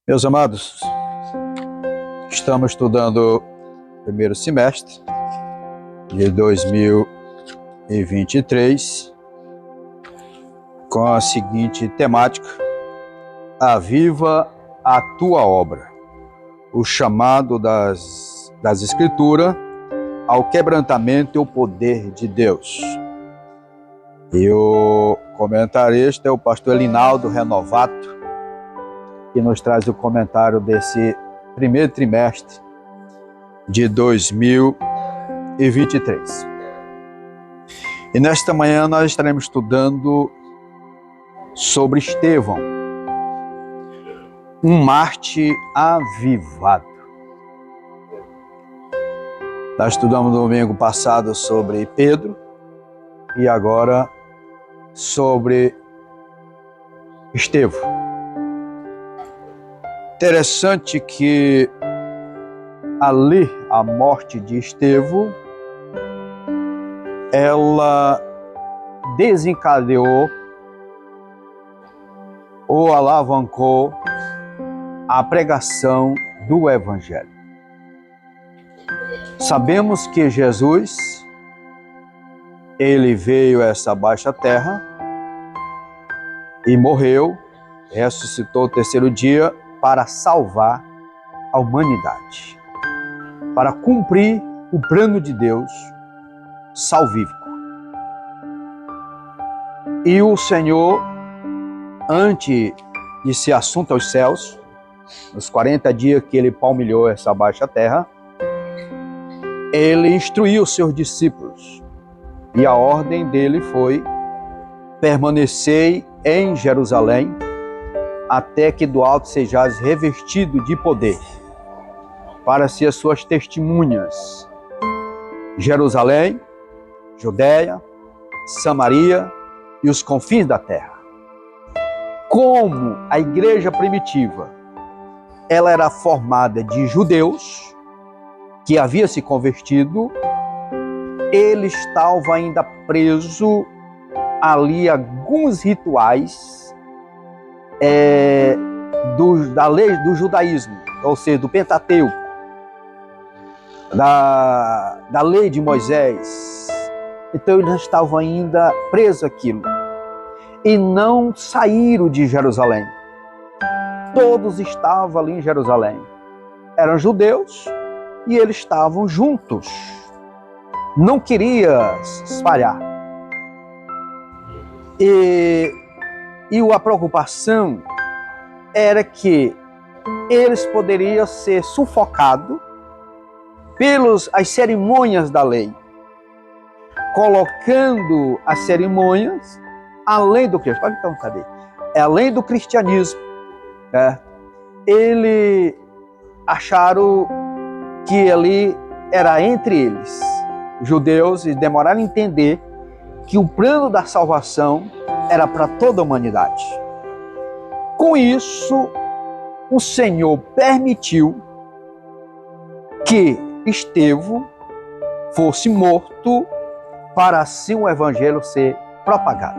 Meus amados, estamos estudando o primeiro semestre de 2023 com a seguinte temática: Aviva a tua obra, o chamado das Escrituras ao quebrantamento e o poder de Deus. E o comentarista é o pastor Elinaldo Renovato, que nos traz o comentário desse primeiro trimestre de 2023. E nesta manhã nós estaremos estudando sobre Estevão, um Marte avivado. Nós estudamos no domingo passado sobre Pedro e agora sobre Estevão. Interessante que ali a morte de Estevão, ela desencadeou ou alavancou a pregação do Evangelho. Sabemos que Jesus, ele veio a essa baixa terra e morreu, ressuscitou o terceiro dia para salvar a humanidade, para cumprir o plano de Deus salvífico. E o Senhor, antes de ser assunto aos céus, nos 40 dias que ele palmilhou essa baixa terra, ele instruiu os seus discípulos. E a ordem dele foi: permanecei em Jerusalém, até que do alto sejais revestido de poder, para ser as suas testemunhas. Jerusalém, Judeia, Samaria e os confins da terra. Como a igreja primitiva, ela era formada de judeus que havia se convertido, ele estava ainda preso ali a alguns rituais da lei do judaísmo, ou seja, do Pentateuco, da lei de Moisés. Então eles estavam ainda presos àquilo e não saíram de Jerusalém. Todos estavam ali em Jerusalém, eram judeus e eles estavam juntos, não queria se espalhar. E a preocupação era que eles poderiam ser sufocados pelas cerimônias da lei, colocando as cerimônias além do cristianismo. Então, cadê? Além do cristianismo. Eles acharam que ali era entre eles, judeus, e demoraram a entender que o plano da salvação era para toda a humanidade. Com isso, o Senhor permitiu que Estevão fosse morto para assim o Evangelho ser propagado,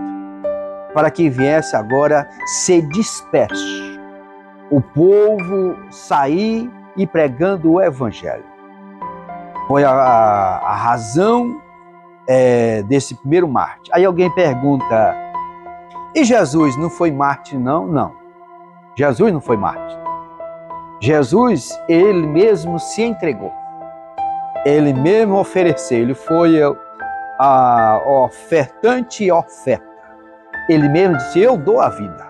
para que viesse agora ser disperso, o povo sair e pregando o Evangelho. Foi a razão desse primeiro mártir. Aí alguém pergunta: e Jesus não foi mártir, não? Não. Jesus não foi mártir. Jesus, ele mesmo se entregou. Ele mesmo ofereceu. Ele foi a ofertante e oferta. Ele mesmo disse: eu dou a vida.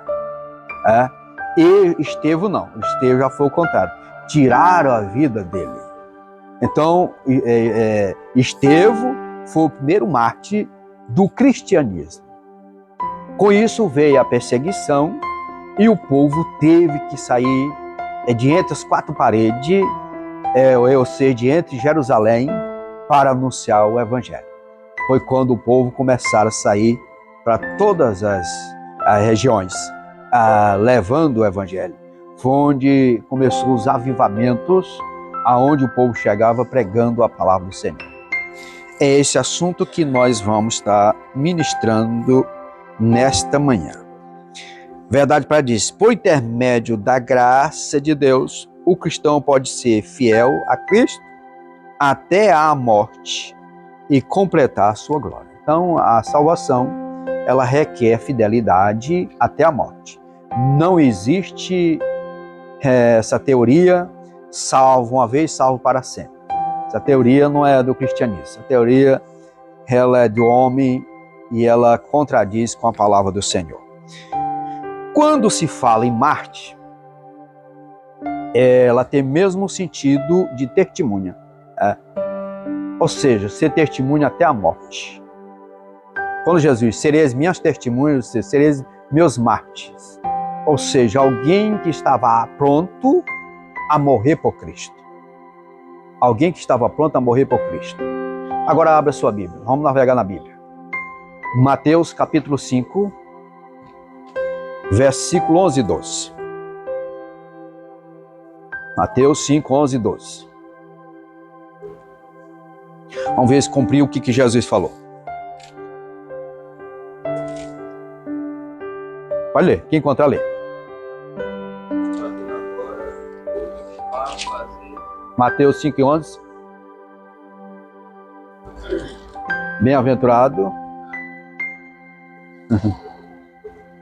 E Estevão não. Estevão já foi o contrário. Tiraram a vida dele. Então, Estevão foi o primeiro mártir do cristianismo. Com isso veio a perseguição e o povo teve que sair de entre as quatro paredes, ou seja, de entre Jerusalém, para anunciar o Evangelho. Foi quando o povo começaram a sair para todas as regiões, levando o Evangelho. Foi onde começou os avivamentos, aonde o povo chegava pregando a palavra do Senhor. É esse assunto que nós vamos estar ministrando nesta manhã. Verdade para diz, por intermédio da graça de Deus, o cristão pode ser fiel a Cristo até a morte e completar a sua glória. Então, a salvação, ela requer fidelidade até a morte. Não existe essa teoria, salvo uma vez, salvo para sempre. Essa teoria não é do cristianismo. Essa teoria, ela é do homem e ela contradiz com a palavra do Senhor. Quando se fala em Marte, ela tem o mesmo sentido de testemunha. Ou seja, ser testemunha até a morte. Quando Jesus, sereis minhas testemunhas, sereis meus mártires. Ou seja, alguém que estava pronto a morrer por Cristo. Alguém que estava pronto a morrer por Cristo. Agora abra sua Bíblia, vamos navegar na Bíblia. Mateus capítulo 5, versículo 11 e 12. Mateus 5, 11 e 12. Vamos ver se cumpriu o que Jesus falou. Pode ler, quem encontrar, lê. Mateus 5 e 11. Bem-aventurado.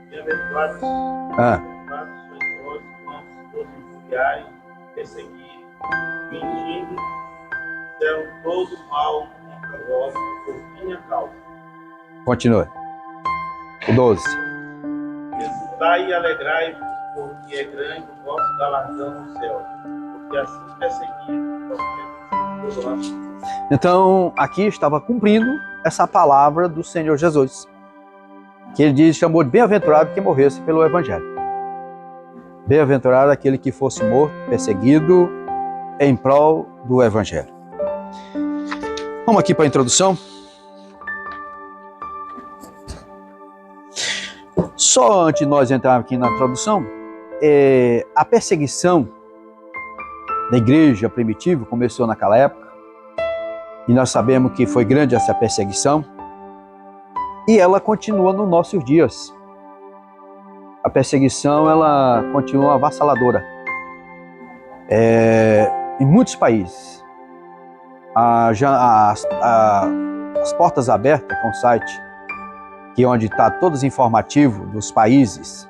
Bem-aventurados sois vós, quando vos injuriarem, perseguirem, mentindo, serão todo mal contra vós por minha causa. Continua. O 12. Exultai e alegrai-vos, porque é grande o vosso galardão no céu, porque assim perseguiram os profetas. Então, aqui estava cumprindo essa palavra do Senhor Jesus, que ele diz, chamou de bem-aventurado que morresse pelo Evangelho. Bem-aventurado aquele que fosse morto, perseguido, em prol do Evangelho. Vamos aqui para a introdução. Só antes de nós entrarmos aqui na introdução, a perseguição da igreja primitiva começou naquela época, e nós sabemos que foi grande essa perseguição, e ela continua nos nossos dias. A perseguição, ela continua avassaladora. Em muitos países, as Portas Abertas, que é um site que onde está todos os informativos dos países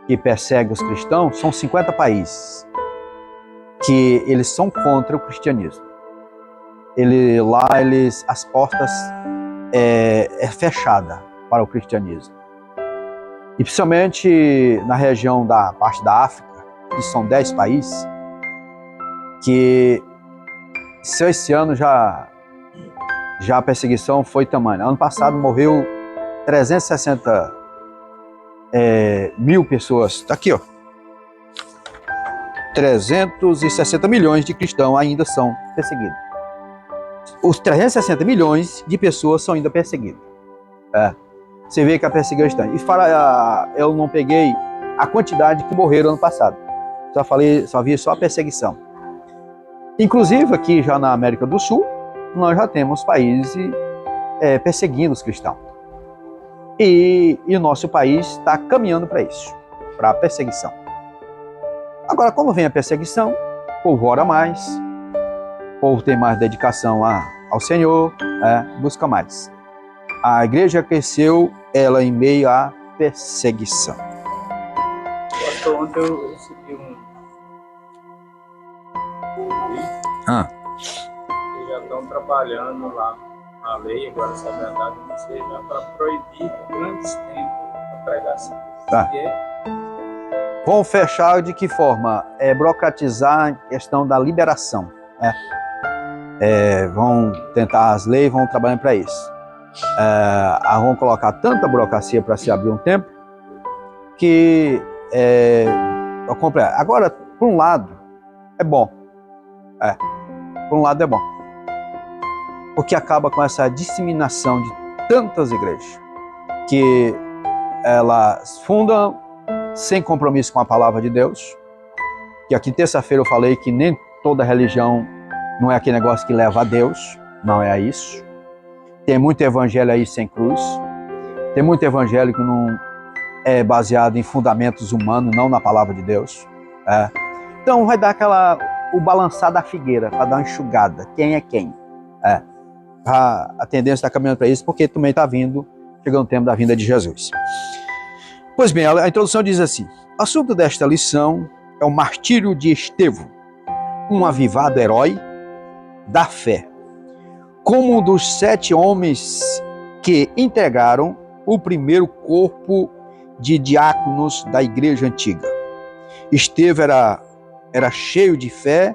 que perseguem os cristãos, são 50 países que eles são contra o cristianismo. As portas é fechada para o cristianismo. E principalmente na região da parte da África, que são 10 países, que esse ano já a perseguição foi tamanha. Ano passado morreu 360 mil pessoas. Está aqui, ó. 360 milhões de cristãos ainda são perseguidos. Os 360 milhões de pessoas são ainda perseguidos. Você vê que a perseguição está. E eu não peguei a quantidade que morreram ano passado. Só vi só a perseguição. Inclusive aqui já na América do Sul, nós já temos países perseguindo os cristãos. E o nosso país está caminhando para isso, para a perseguição. Agora, quando vem a perseguição, o povo ora mais, o povo tem mais dedicação ao Senhor, busca mais. A igreja cresceu, ela em meio à perseguição. Pastor, ontem eu recebi eles já estão trabalhando lá na lei, agora essa verdade não seja para proibir por grandes tempos a pregação. Vão fechar de que forma? Burocratizar a questão da liberação. Vão tentar as leis, vão trabalhar para isso. Vão colocar tanta burocracia para se abrir um templo que agora, por um lado, é bom. Por um lado é bom. Porque acaba com essa disseminação de tantas igrejas que elas fundam sem compromisso com a palavra de Deus. Que aqui terça-feira eu falei que nem toda religião não é aquele negócio que leva a Deus. Não é isso. Tem muito evangelho aí sem cruz. Tem muito evangelho que é baseado em fundamentos humanos, não na palavra de Deus. Então vai dar o balançar da figueira, para dar uma enxugada. Quem é quem? A tendência está caminhando para isso, porque também está chegando o tempo da vinda de Jesus. Pois bem, a introdução diz assim: o assunto desta lição é o martírio de Estevão, um avivado herói da fé, como um dos 7 homens que integraram o primeiro corpo de diáconos da igreja antiga. Estevão era cheio de fé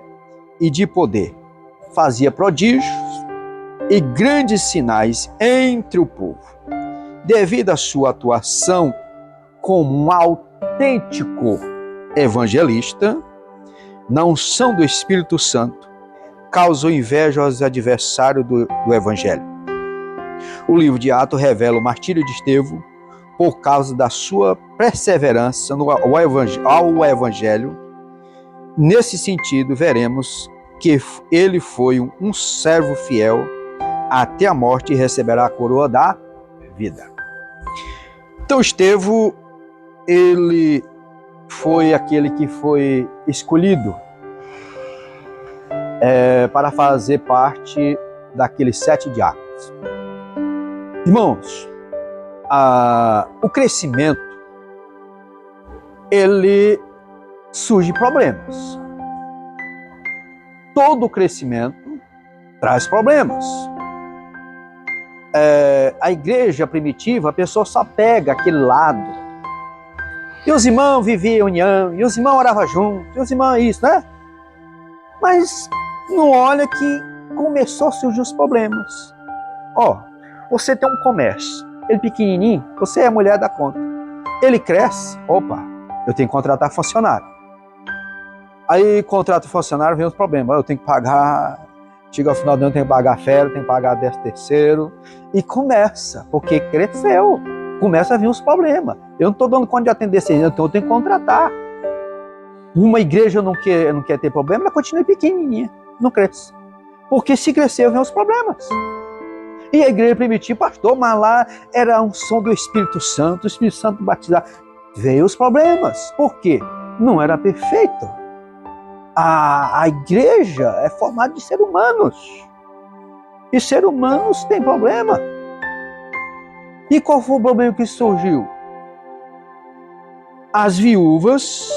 e de poder, fazia prodígios e grandes sinais entre o povo. Devido à sua atuação como um autêntico evangelista, na unção do Espírito Santo, causou inveja aos adversários do Evangelho. O livro de Atos revela o martírio de Estevão por causa da sua perseverança ao Evangelho. Nesse sentido, veremos que ele foi um servo fiel até a morte e receberá a coroa da vida. Então, Estevão, ele foi aquele que foi escolhido para fazer parte daqueles 7 diáconos. Irmãos, o crescimento, ele surge problemas. Todo crescimento traz problemas. A igreja primitiva, a pessoa só pega aquele lado. E os irmãos viviam em união, e os irmãos oravam juntos, e os irmãos isso, né? Mas não olha que começou a surgir os problemas. Você tem um comércio, ele pequenininho, você é a mulher da conta. Ele cresce, eu tenho que contratar funcionário. Aí contrata funcionário, vem os problemas. Eu tenho que pagar, chega ao final do ano, eu tenho que pagar férias, tenho que pagar 13º. E começa, porque cresceu, começa a vir os problemas. Eu não estou dando conta de atender esse, então eu tenho que contratar. Uma igreja não quer ter problema, ela continua pequenininha, não cresce. Porque se crescer, vem os problemas. E a igreja primitiva, pastor, mas lá era a unção do Espírito Santo, o Espírito Santo batizar. Veio os problemas. Por quê? Não era perfeito. A igreja é formada de seres humanos. E seres humanos têm problema. E qual foi o problema que surgiu? As viúvas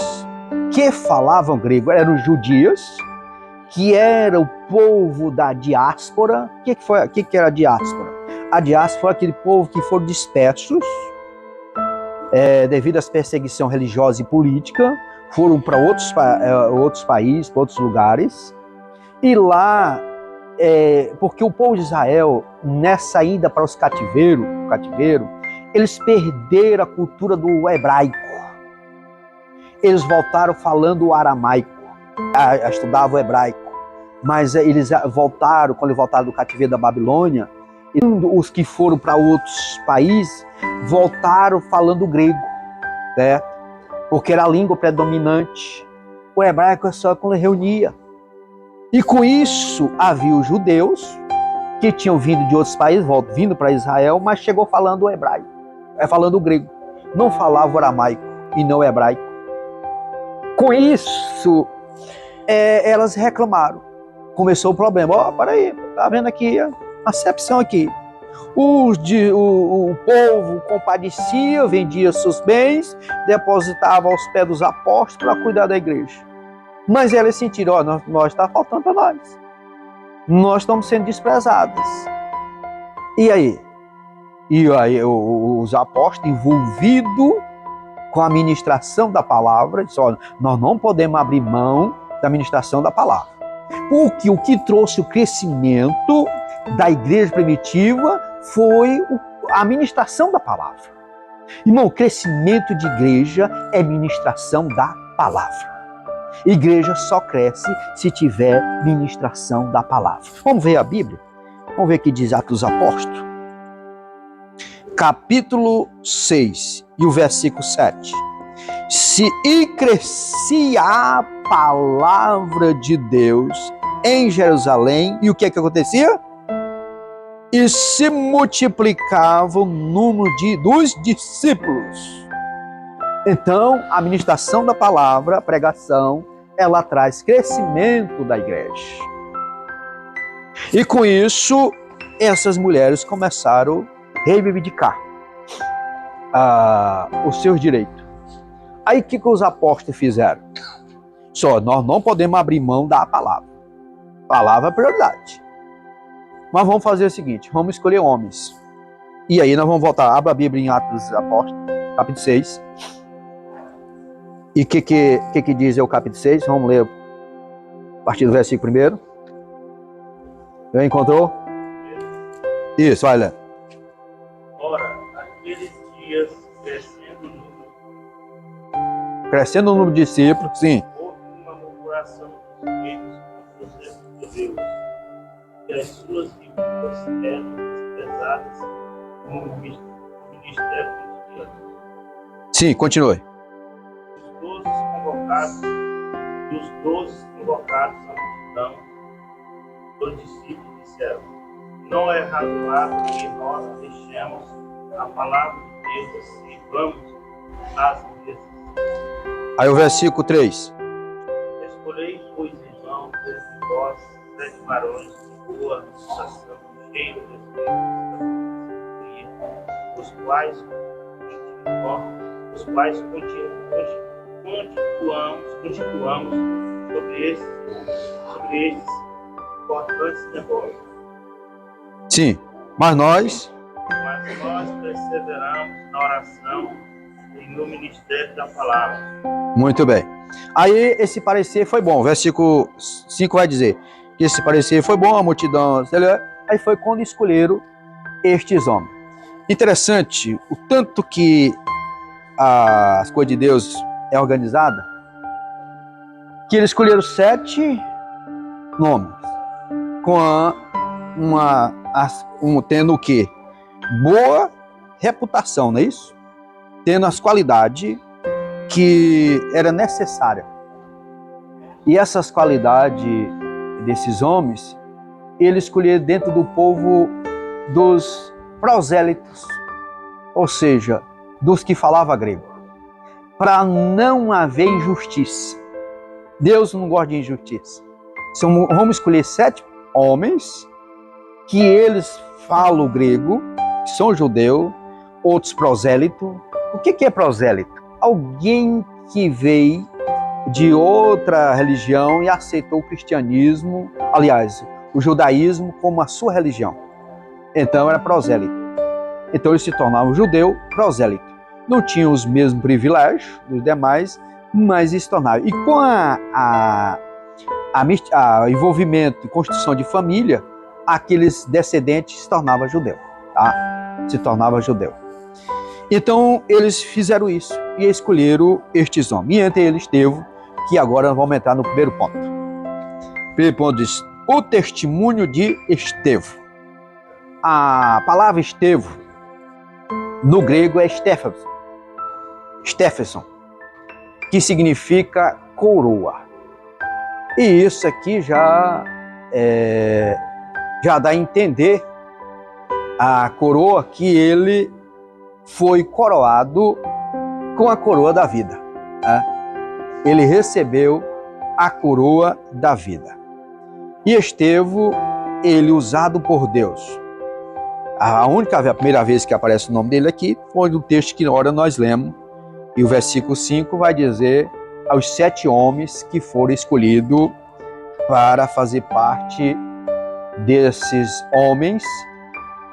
que falavam grego eram judias, que era o povo da diáspora. O que era a diáspora? A diáspora foi aquele povo que foram dispersos devido às perseguições religiosas e políticas, foram para outros países, para outros lugares. E lá, porque o povo de Israel, nessa ida para o cativeiro, eles perderam a cultura do hebraico. Eles voltaram falando o aramaico, estudavam o hebraico. Mas eles voltaram, quando eles voltaram do cativeiro da Babilônia, os que foram para outros países voltaram falando grego, né? Porque era a língua predominante. O hebraico é só quando reunia. E com isso havia os judeus que tinham vindo de outros países, vindo para Israel, mas chegou falando o hebraico, falando o grego. Não falava o aramaico e não o hebraico. Com isso, elas reclamaram. Começou o problema. Peraí, tá vendo aqui a acepção aqui. O povo compadecia, vendia seus bens, depositava aos pés dos apóstolos para cuidar da igreja. Mas elas sentiram, nós está faltando para nós. Nós estamos sendo desprezados. E aí? Os apóstolos envolvidos com a ministração da palavra, disseram, nós não podemos abrir mão da ministração da palavra. Porque o que trouxe o crescimento da igreja primitiva foi a ministração da palavra. Irmão, o crescimento de igreja é ministração da palavra. Igreja só cresce se tiver ministração da palavra. Vamos ver a Bíblia? Vamos ver o que diz Atos dos Apóstolos. Capítulo 6 e o versículo 7. E crescia a palavra de Deus em Jerusalém. E o que acontecia? E se multiplicava o número dos discípulos. Então, a ministração da palavra, a pregação, ela traz crescimento da igreja. E com isso, essas mulheres começaram a reivindicar os seus direitos. Aí o que os apóstolos fizeram? Nós não podemos abrir mão da palavra. Palavra é prioridade. Mas vamos fazer o seguinte, vamos escolher homens. E aí nós vamos voltar, abra a Bíblia em Atos dos Apóstolos, capítulo 6. E o que diz o capítulo 6? Vamos ler a partir do versículo 1. Já encontrou? Isso, olha. Ora, aqueles dias crescendo o número de discípulos, sim. houve uma murmuração dos gregos contra os judeus, que as suas viúvas eram desprezadas como o ministério cristiano. Sim, continue. Os 12 convocados à multidão, os discípulos disseram: não é razoável que nós deixemos a palavra de Deus e vamos às mesas. Aí o versículo 3. Escolhei, pois, irmãos, entre vós 7 varões de boa reputação, cheios de espírito e sabedoria, os quais constituamos sobre estes importantes negócios. Sim, mas nós perseveramos na oração e no ministério da palavra. Muito bem. Aí esse parecer foi bom. O versículo 5 vai dizer que esse parecer foi bom, a multidão. Aí foi quando escolheram estes homens. Interessante o tanto que as coisas de Deus é organizada, que eles escolheram 7 nomes, com tendo o quê? Boa reputação, não é isso? Tendo as qualidades que era necessária. E essas qualidades desses homens, eles escolheram dentro do povo dos prosélitos, ou seja, dos que falavam grego, para não haver injustiça. Deus não gosta de injustiça. Vamos escolher 7 homens que eles falam grego, que são judeus, outros prosélitos. O que é prosélito? Alguém que veio de outra religião e aceitou o cristianismo, aliás, o judaísmo como a sua religião. Então era prosélito. Então ele se tornava um judeu prosélito. Não tinha os mesmos privilégios dos demais, mas se tornava. E com o envolvimento e construção de família, aqueles descendentes se tornavam judeu, tá? Se tornava judeu. Então eles fizeram isso e escolheram estes homens. E entre eles Estevão, que agora vamos entrar no primeiro ponto. O primeiro ponto diz: o testemunho de Estevão. A palavra Estevão no grego é Stephenson, que significa coroa. E isso aqui já dá a entender a coroa que ele foi coroado com a coroa da vida. Né? Ele recebeu a coroa da vida. E Estevão, ele usado por Deus. A primeira vez que aparece o nome dele aqui foi no texto que agora nós lemos. E o versículo 5 vai dizer aos 7 homens que foram escolhidos para fazer parte desses homens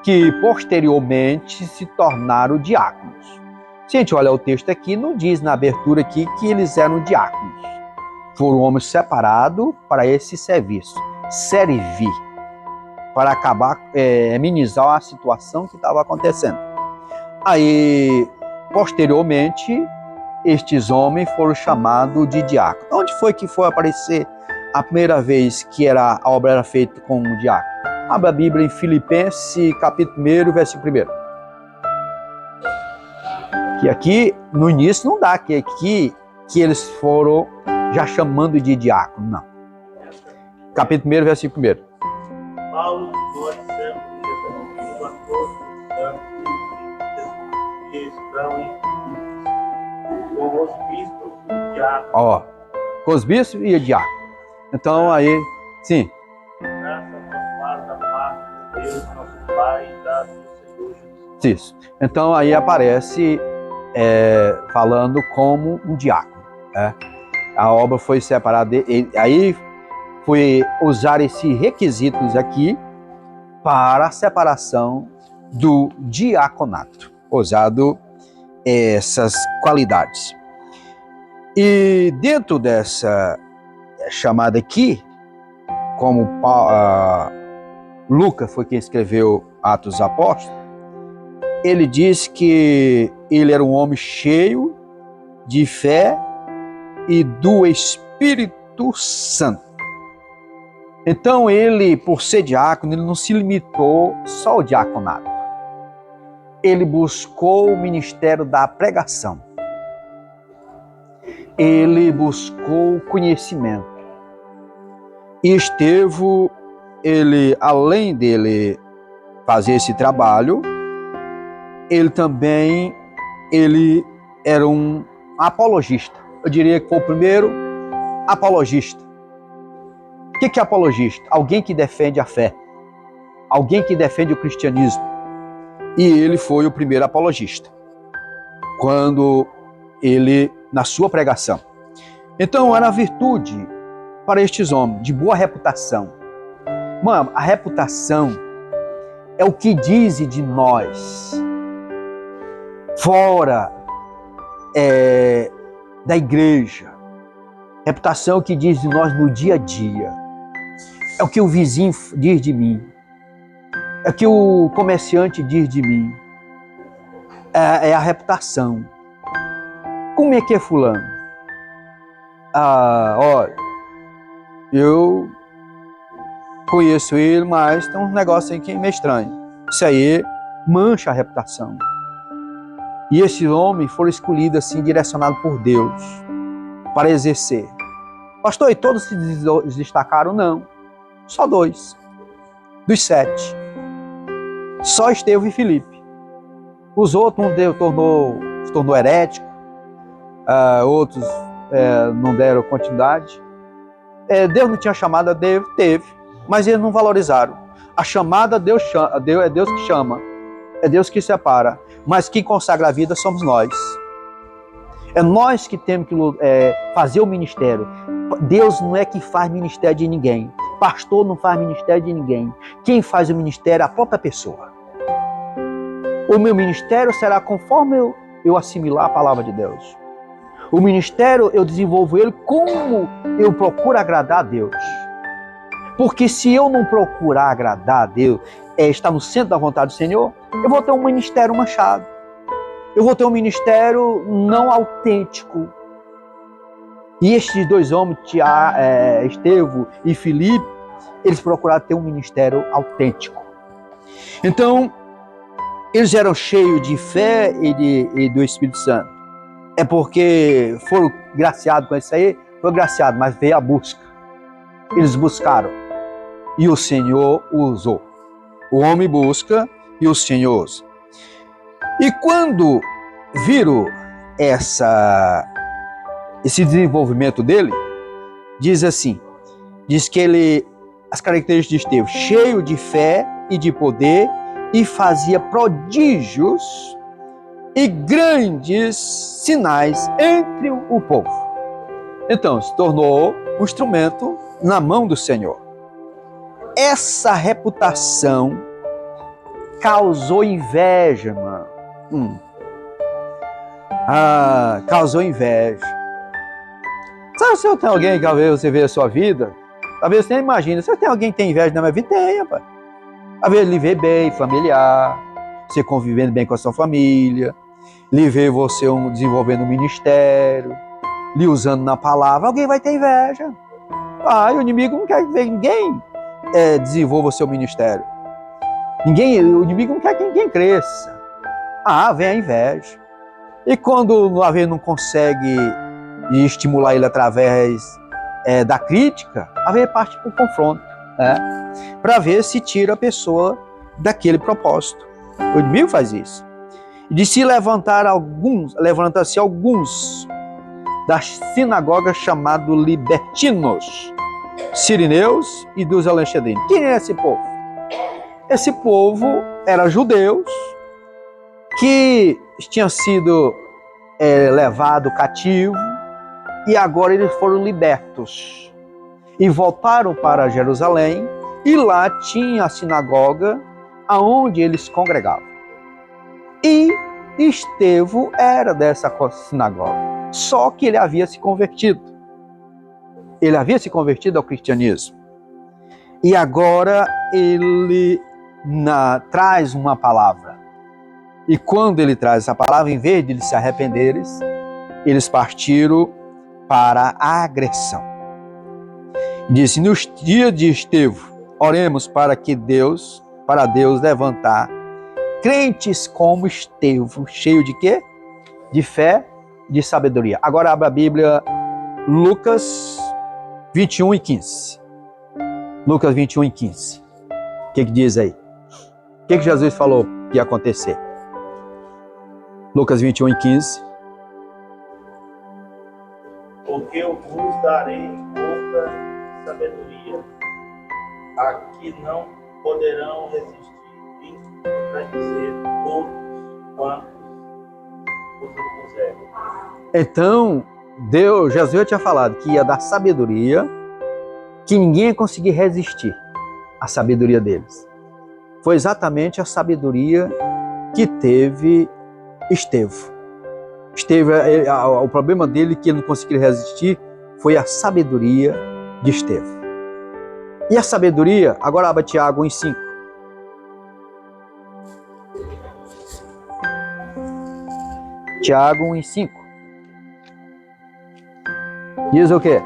que posteriormente se tornaram diáconos. Se a gente olha o texto aqui, não diz na abertura aqui que eles eram diáconos. Foram homens separados para esse serviço, servir, para acabar, amenizar a situação que estava acontecendo. Aí, posteriormente, estes homens foram chamados de diáconos. Onde foi que foi aparecer a primeira vez que a obra era feita com um diácono? Abra a Bíblia em Filipenses, capítulo 1, versículo 1. Que aqui, no início, não dá, que aqui que eles foram já chamando de diácono, não. Capítulo 1, versículo 1. Paulo, nós sempre resolvemos a todos os santos que estão em com os bispos e diáconos. Ó, com os bispos e diáconos. Então aí, sim. Graças ao Pai da parte de Deus, nosso Pai, e da do Senhor Jesus. Isso. Então aí aparece falando como um diácono. A obra foi separada, aí foi usar esses requisitos aqui para a separação do diaconato, usado essas qualidades. E dentro dessa chamada aqui, como Lucas foi quem escreveu Atos dos Apóstolos, ele diz que ele era um homem cheio de fé e do Espírito Santo. Então ele, por ser diácono, ele não se limitou só ao diaconato. Ele buscou o ministério da pregação. Ele buscou conhecimento. E Estevão, ele, além dele fazer esse trabalho, ele também era um apologista. Eu diria que foi o primeiro apologista. O que é apologista? Alguém que defende a fé. Alguém que defende o cristianismo. E ele foi o primeiro apologista. Quando ele, na sua pregação. Então era a virtude para estes homens, de boa reputação. Mano, a reputação é o que diz de nós fora da igreja. Reputação é o que diz de nós no dia a dia. É o que o vizinho diz de mim. É o que o comerciante diz de mim. É a reputação. Como é que é fulano? Olha, eu conheço ele, mas tem um negócio aí que é meio estranho. Isso aí mancha a reputação. E esses homens foram escolhidos assim, direcionados por Deus, para exercer. Pastor, e todos se destacaram? Não. Só 2. Dos 7. Só Estevão e Filipe. Os outros se tornou herético. Outros não deram continuidade. Deus não tinha chamado a Deus, teve, mas eles não valorizaram. A chamada é Deus que chama, é Deus que separa, mas quem consagra a vida somos nós. É nós que temos que fazer o ministério. Deus não é que faz ministério de ninguém. Pastor não faz ministério de ninguém. Quem faz o ministério é a própria pessoa. O meu ministério será conforme eu assimilar a palavra de Deus. O ministério, eu desenvolvo ele como eu procuro agradar a Deus. Porque se eu não procurar agradar a Deus, estar no centro da vontade do Senhor, eu vou ter um ministério manchado. Eu vou ter um ministério não autêntico. E estes 2 homens, Estevão e Filipe, eles procuraram ter um ministério autêntico. Então, eles eram cheios de fé e do Espírito Santo. É porque foram graciados com isso aí, foi graciado, mas veio a busca. Eles buscaram e o Senhor usou. O homem busca e o Senhor usa. E quando viram esse desenvolvimento dele, diz que as características de Estevão, cheio de fé e de poder, e fazia prodígios e grandes sinais entre o povo. Então, se tornou um instrumento na mão do Senhor. Essa reputação causou inveja, mano. Causou inveja. Sabe se tem alguém que talvez você vê a sua vida, talvez você nem imagina, se tem alguém que tem inveja na minha vida, tem, rapaz. Às vezes ele vê bem, familiar, você convivendo bem com a sua família, lhe vê você desenvolvendo um ministério, lhe usando na palavra, alguém vai ter inveja. O inimigo não quer ver ninguém desenvolva o seu ministério. O inimigo não quer que ninguém cresça. Vem a inveja. E quando às vezes não consegue estimular ele através da crítica, às vezes parte para o confronto, para ver se tira a pessoa daquele propósito. O inimigo faz isso. E de se levanta-se alguns da sinagoga chamado libertinos, sirineus e dos alexandrinos. Quem é esse povo? Esse povo era judeus que tinham sido levados cativo e agora eles foram libertos e voltaram para Jerusalém, e lá tinha a sinagoga aonde eles congregavam. E Estevão era dessa sinagoga, só que ele havia se convertido. Ele havia se convertido ao cristianismo. E agora ele traz uma palavra. E quando ele traz essa palavra, em vez de eles se arrependerem, eles partiram para a agressão. Disse: nos dias de Estevão, oremos para Deus levantar crentes como Estevão, cheio de quê? De fé, de sabedoria. Agora abra a Bíblia, Lucas 21 e 15. Lucas 21 e 15. O que diz aí? O que Jesus falou que ia acontecer? Lucas 21 e 15. Porque eu vos darei pouca sabedoria, a que não poderão resistir em contradizer todos quantos os opuserem. Então, Jesus tinha falado que ia dar sabedoria, que ninguém ia conseguir resistir à sabedoria deles. Foi exatamente a sabedoria que teve Estevão. O problema dele que ele não conseguiu resistir foi a sabedoria de Estevão. E a sabedoria, agora abra Tiago 1,5. Tiago 1,5. Diz o quê?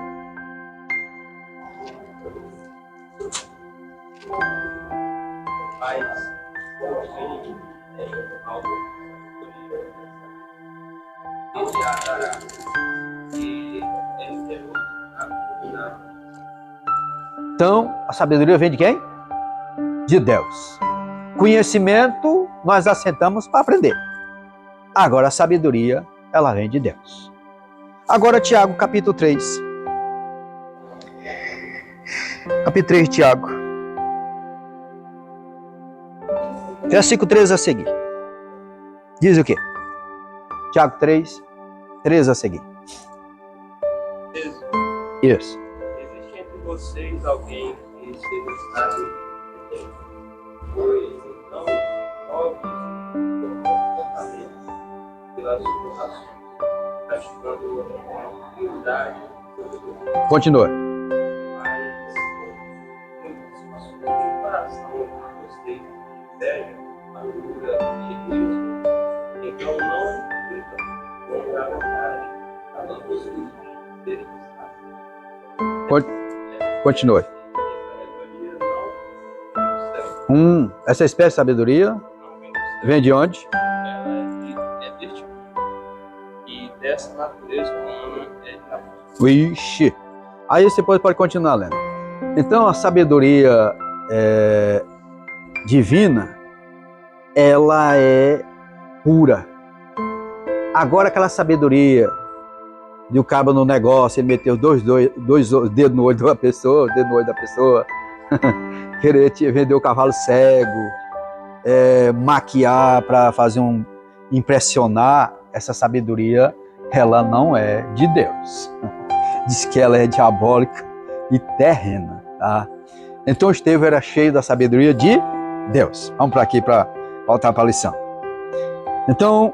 Então, a sabedoria vem de quem? De Deus. Conhecimento, nós assentamos para aprender. Agora, a sabedoria, ela vem de Deus. Agora, Tiago, capítulo 3. Capítulo 3, Tiago. Versículo 13 a seguir. Diz o quê? Tiago 3, 13 a seguir. Isso. Existe entre vocês alguém que seja sábio, pois então prove o comportamento pelas suas ações, praticando humildade. Continua. Mas muitas pessoas têm coração, gostei de inveja, amargura e egoísmo. Então não cumpram com a vontade, falando os filhos serem sábios. Continue. Essa espécie de sabedoria vem de onde? Ela é deste mundo. E dessa natureza humana é de Ixi. Aí você pode continuar lendo. Então a sabedoria divina, ela é pura. Agora aquela sabedoria de o cabo no negócio, ele meteu dois dedos no olho da pessoa, querer vender o cavalo cego, maquiar para fazer impressionar, essa sabedoria, ela não é de Deus. Diz que ela é diabólica e terrena, tá? Então Estevão era cheio da sabedoria de Deus. Vamos para aqui para voltar para a lição. Então,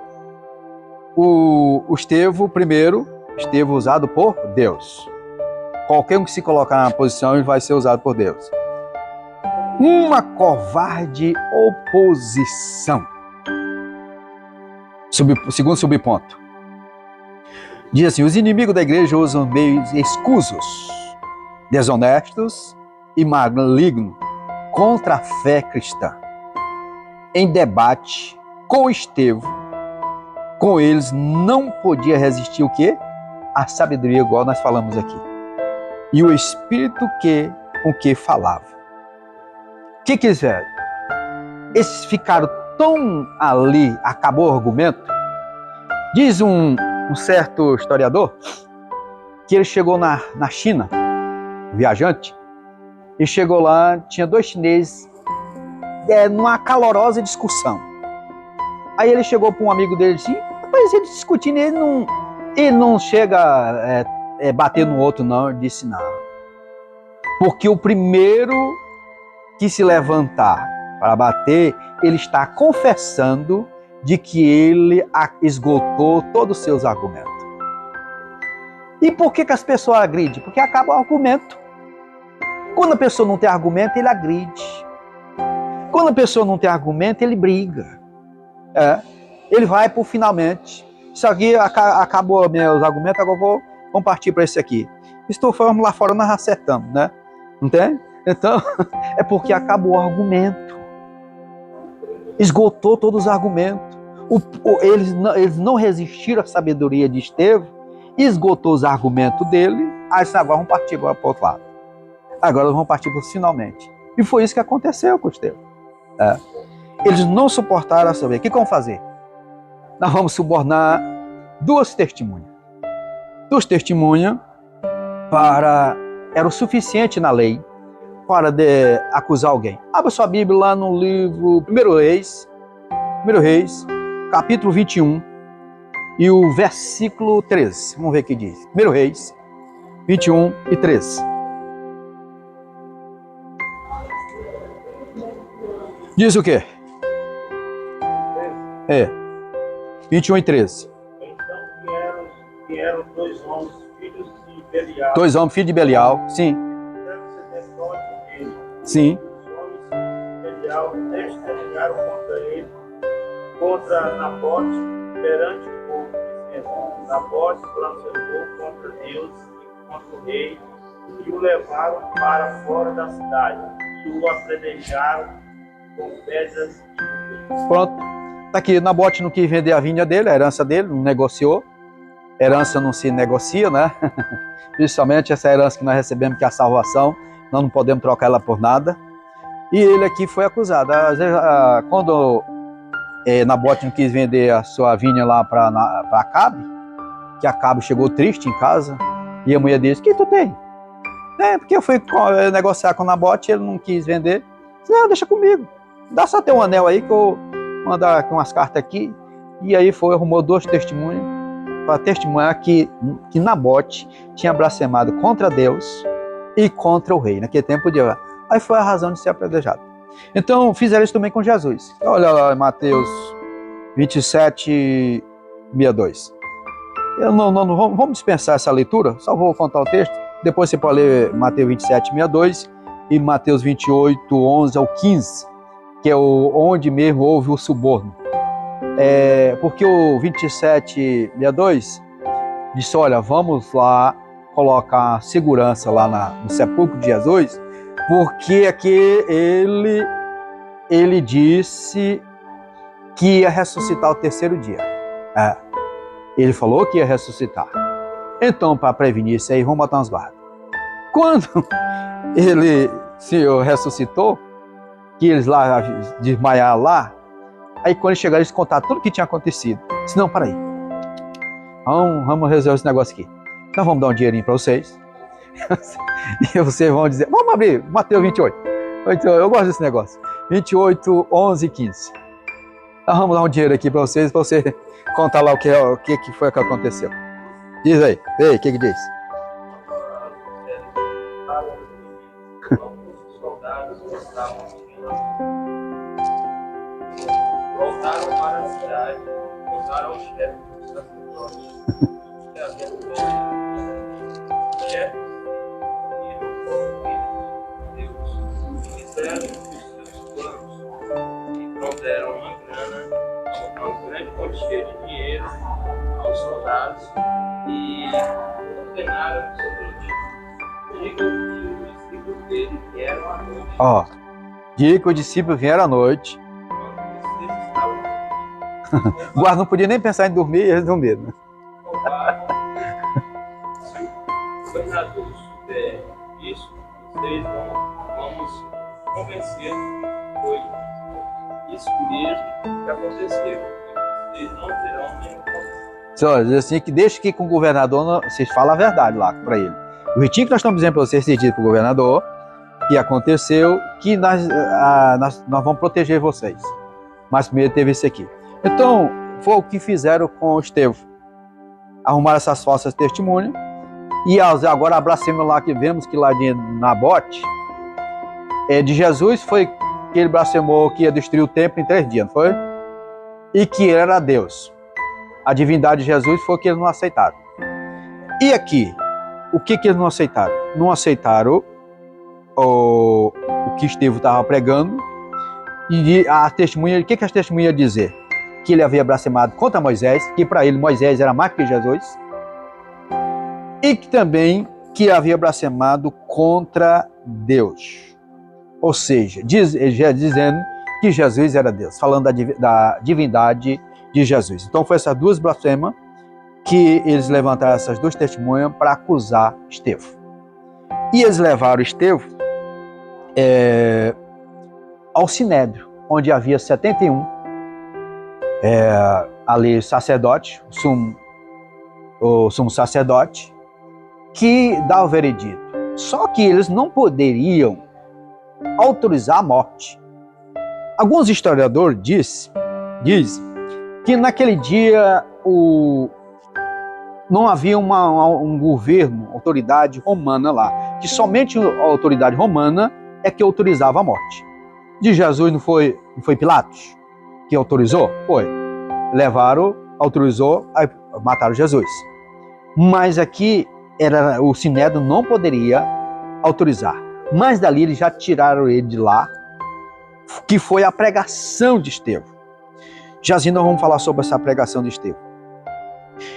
o Estevão, primeiro, Estevão usado por Deus. Qualquer um que se colocar na posição, ele vai ser usado por Deus. Uma covarde oposição. Segundo subponto. Diz assim: os inimigos da igreja usam meios escusos, desonestos e malignos contra a fé cristã. Em debate com Estevão, com eles não podia resistir o quê? A sabedoria, igual nós falamos aqui. E o espírito com que falava. O que eles fizeram? Eles ficaram tão ali, acabou o argumento. Diz um certo historiador que ele chegou na China, viajante, e chegou lá, tinha 2 chineses, numa calorosa discussão. Aí ele chegou para um amigo dele e disse, rapaz, eles discutindo, ele não chega bater no outro, não. Ele disse, não. Porque o primeiro que se levantar para bater, ele está confessando de que ele esgotou todos os seus argumentos. E por que as pessoas agridem? Porque acaba o argumento. Quando a pessoa não tem argumento, ele agride. Quando a pessoa não tem argumento, ele briga. Ele vai por finalmente. Isso aqui acabou meus argumentos, agora vamos partir para esse aqui. Vamos lá fora, nós acertamos, né? Não tem? Então, é porque acabou o argumento. Esgotou todos os argumentos. Eles não resistiram à sabedoria de Estevão, esgotou os argumentos dele, aí agora vamos partir agora para o outro lado. Agora nós vamos partir para finalmente. E foi isso que aconteceu com Estevão. Eles não suportaram a saber. O que vamos fazer? Nós vamos subornar 2 testemunhas. 2 testemunhas era o suficiente na lei para acusar alguém. Abra sua Bíblia lá no livro 1 Reis, capítulo 21 e o versículo 13. Vamos ver o que diz. 1 Reis, 21 e 13. Diz o quê? 21 e 13. Então vieram 2 homens, filhos de Belial. 2 homens, filhos de Belial, sim. Sim. Os homens de Belial testemunharam contra ele, contra Nabote, perante o povo, dizendo, Nabote blasfemou contra Deus e contra o rei, e o levaram para fora da cidade, e o apedrejaram com pedras. Pronto. Está aqui, Nabote não quis vender a vinha dele, a herança dele, não negociou. Herança não se negocia, né? Principalmente essa herança que nós recebemos, que é a salvação, nós não podemos trocar ela por nada. E ele aqui foi acusado. Às vezes, quando Nabote não quis vender a sua vinha lá para Acabe, que Acabe chegou triste em casa, e a mulher disse, o que tu tem? Porque eu fui negociar com Nabote, ele não quis vender. Disse, não, deixa comigo. Dá só ter um anel aí que eu vou mandar umas cartas aqui. E aí arrumou 2 testemunhas para testemunhar que Nabote tinha blasfemado contra Deus e contra o rei. Naquele tempo podia. Aí foi a razão de ser apedrejado. Então fizeram isso também com Jesus. Olha lá Mateus 27, 62. Vamos dispensar essa leitura, só vou contar o texto. Depois você pode ler Mateus 27, 62 e Mateus 28, 11 ao 15, que é onde mesmo houve o suborno. Porque o 27, 62 disse, olha, vamos lá colocar segurança lá no sepulcro de Jesus, porque aqui ele disse que ia ressuscitar o 3º dia. Ele falou que ia ressuscitar. Então, para prevenir isso aí, vamos botar umas guardas. Quando Senhor ressuscitou, que eles lá desmaiaram lá, aí quando eles chegaram, eles contaram tudo o que tinha acontecido. Disse, não, para aí. Vamos resolver esse negócio aqui. Nós vamos dar um dinheirinho para vocês. E vocês vão dizer, vamos abrir Mateus 28. Eu gosto desse negócio. 28, 11 e 15. Nós vamos dar um dinheiro aqui para você contar lá o que foi que aconteceu. Diz aí, ei, o que diz? Alguns soldados que estavam voltaram para a cidade, contaram ao chefe dos sacerdotes que havia o chefe Deus fizeram os seus planos e trouxeram uma grande quantia de dinheiro aos soldados e ordenaram o seguinte: diga que os discípulos dele vieram à noite. Diga que os discípulos vieram à noite. O guarda não podia nem pensar em dormir e eles dormiram. Né? Se o governador souber isso, vocês vamos convencer que foi isso mesmo que aconteceu. E vocês não terão nenhum problema. Só diz assim, que deixa que com o governador vocês falam a verdade lá para ele. O jeitinho que nós estamos dizendo para vocês, vocês dizem para o governador que aconteceu, que nós vamos proteger vocês. Mas primeiro teve esse aqui. Então, foi o que fizeram com o Estevão. Arrumaram essas falsas testemunhas. E agora a blasfêmia lá que vemos que lá de Nabote, de Jesus, foi que ele blasfemou que ia destruir o templo em 3 dias, não foi? E que ele era Deus. A divindade de Jesus foi o que eles não aceitaram. E aqui, o que eles não aceitaram? Não aceitaram o que Estevão estava pregando. E a testemunha, o que as testemunhas iam dizer? Que ele havia blasfemado contra Moisés, que para ele Moisés era mais que Jesus. E que também que havia blasfemado contra Deus. Ou seja, dizendo que Jesus era Deus, falando da divindade de Jesus. Então foi essas duas blasfemas que eles levantaram, essas duas testemunhas, para acusar Estevão. E eles levaram Estevão ao Sinédrio, onde havia 71 ali sacerdotes, o sumo sacerdote, que dá o veredito. Só que eles não poderiam autorizar a morte. Alguns historiadores dizem que naquele dia não havia um governo, autoridade romana lá, que somente a autoridade romana é que autorizava a morte. De Jesus não foi Pilatos que autorizou? Foi. Levaram, autorizou, aí mataram Jesus. Mas aqui o Sinédrio não poderia autorizar. Mas dali eles já tiraram ele de lá, que foi a pregação de Estevão. Já assim nós vamos falar sobre essa pregação de Estevão.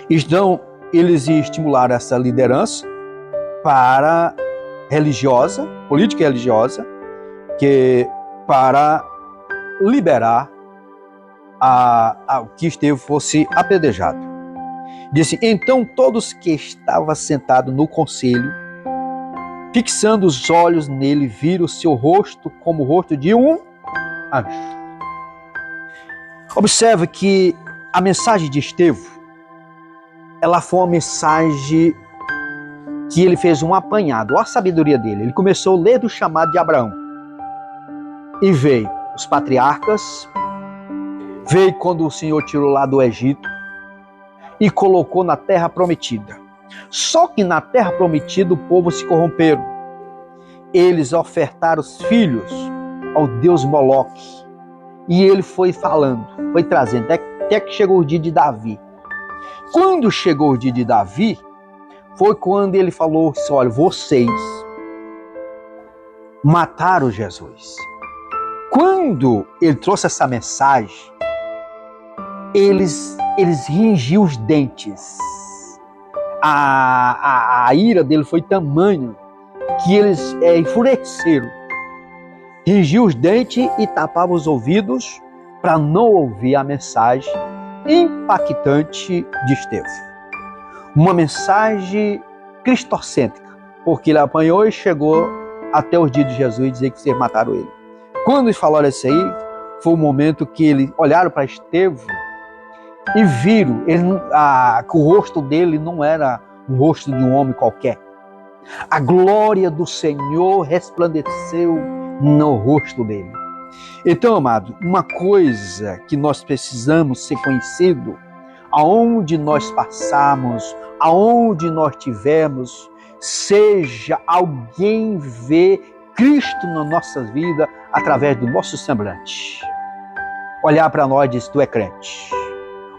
Então, eles estimularam essa liderança para política religiosa, para liberar que Estevão fosse apedrejado. Disse: então todos que estavam sentados no conselho, fixando os olhos nele, viram seu rosto como o rosto de um anjo. Observe que a mensagem de Estevão, ela foi uma mensagem que ele fez um apanhado, olha a sabedoria dele. Ele começou a ler do chamado de Abraão. E veio os patriarcas, veio quando o Senhor tirou lá do Egito e colocou na terra prometida. Só que na terra prometida o povo se corromperam. Eles ofertaram os filhos ao deus Moloque. E ele foi falando, foi trazendo, até que chegou o dia de Davi. Quando chegou o dia de Davi, foi quando ele falou assim: olha, vocês mataram Jesus. Quando ele trouxe essa mensagem, eles rangiam os dentes. A ira dele foi tamanha que eles enfureceram. Rangiam os dentes e tapavam os ouvidos para não ouvir a mensagem impactante de Estevão. Uma mensagem cristocêntrica, porque ele apanhou e chegou até os dias de Jesus e dizer que vocês mataram ele. Quando eles falaram isso aí, foi o momento que eles olharam para Estevão e viram que o rosto dele não era o rosto de um homem qualquer. A glória do Senhor resplandeceu no rosto dele. Então, amado, uma coisa que nós precisamos ser conhecido, aonde nós passarmos, aonde nós tivermos, seja alguém ver Cristo na nossa vida através do nosso semblante. Olhar para nós e dizer: tu é crente.